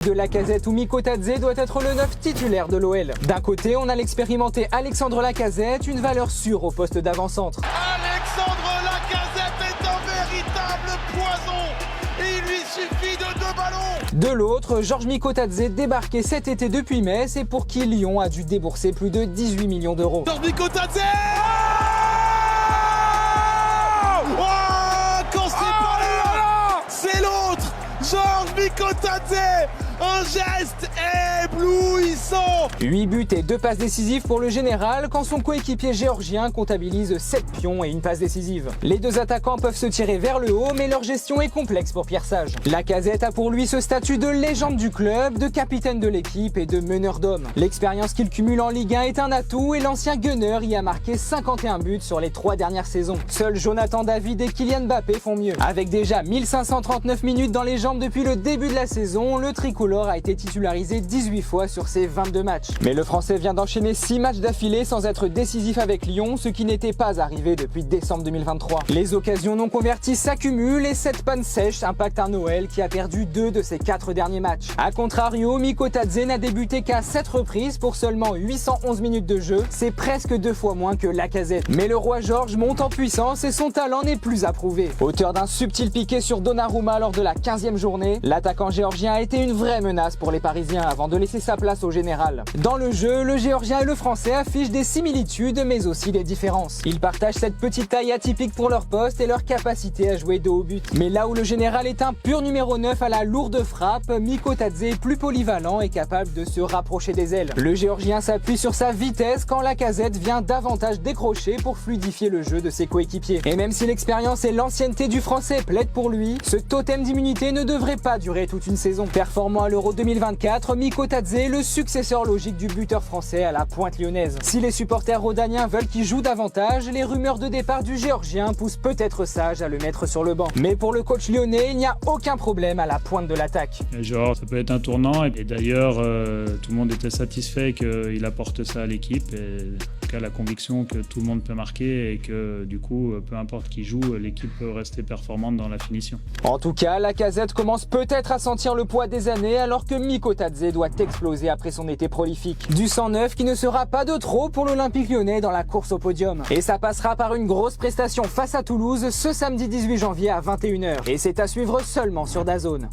de Lacazette ou Mikotadze doit être le 9 titulaire de l'OL. D'un côté, on a l'expérimenté Alexandre Lacazette, une valeur sûre au poste d'avant-centre. Alexandre Lacazette est un véritable poison. Il lui suffit de 2 ballons. De l'autre, Georges Mikotadze débarqué cet été depuis Metz et pour qui Lyon a dû débourser plus de 18 millions d'euros. Georges Mikotadze quand c'est pas lui, c'est l'autre. Georges Mikotadze, un geste éblouissant. 8 buts et 2 passes décisives pour le général quand son coéquipier géorgien comptabilise 7 pions et une passe décisive. Les deux attaquants peuvent se tirer vers le haut, mais leur gestion est complexe pour Pierre Sage. Lacazette a pour lui ce statut de légende du club, de capitaine de l'équipe et de meneur d'hommes. L'expérience qu'il cumule en Ligue 1 est un atout et l'ancien Gunner y a marqué 51 buts sur les 3 dernières saisons. Seuls Jonathan David et Kylian Mbappé font mieux. Avec déjà 1539 minutes dans les jambes depuis le début de la saison, le tricolore a été titularisé 18 fois sur ses 22 matchs. Mais le Français vient d'enchaîner 6 matchs d'affilée sans être décisif avec Lyon, ce qui n'était pas arrivé depuis décembre 2023. Les occasions non converties s'accumulent et cette panne sèche impacte un OL qui a perdu 2 de ses 4 derniers matchs. A contrario, Mikotadze n'a débuté qu'à 7 reprises pour seulement 811 minutes de jeu, c'est presque 2 fois moins que Lacazette. Mais le roi Georges monte en puissance et son talent n'est plus à prouver. Auteur d'un subtil piqué sur Donnarumma lors de la 15e journée, l'attaquant géorgien a été une vraie menace pour les Parisiens avant de laisser sa place au général. Dans le jeu, le géorgien et le français affichent des similitudes mais aussi des différences. Ils partagent cette petite taille atypique pour leur poste et leur capacité à jouer de haut but. Mais là où le général est un pur numéro 9 à la lourde frappe, Mikotadze est plus polyvalent et capable de se rapprocher des ailes. Le géorgien s'appuie sur sa vitesse quand Lacazette vient davantage décrocher pour fluidifier le jeu de ses coéquipiers. Et même si l'expérience et l'ancienneté du français plaident pour lui, ce totem d'immunité ne devrait pas durer toute une saison. Performant à l'Euro 2024, Mikotadze est le successeur logique du buteur français à la pointe lyonnaise. Si les supporters rhodaniens veulent qu'il joue davantage, les rumeurs de départ du géorgien poussent peut-être Sage à le mettre sur le banc. Mais pour le coach lyonnais, il n'y a aucun problème à la pointe de l'attaque. Genre, ça peut être un tournant et d'ailleurs tout le monde était satisfait qu'il apporte ça à l'équipe et en tout cas la conviction que tout le monde peut marquer et que du coup peu importe qui joue, l'équipe peut rester performante dans la finition. En tout cas, Lacazette commence peut-être à sentir le poids des années alors que Mikotadze doit exploser après son été prolifique. Du 109 qui ne sera pas de trop pour l'Olympique lyonnais dans la course au podium. Et ça passera par une grosse prestation face à Toulouse ce samedi 18 janvier à 21 h. Et c'est à suivre seulement sur DAZN.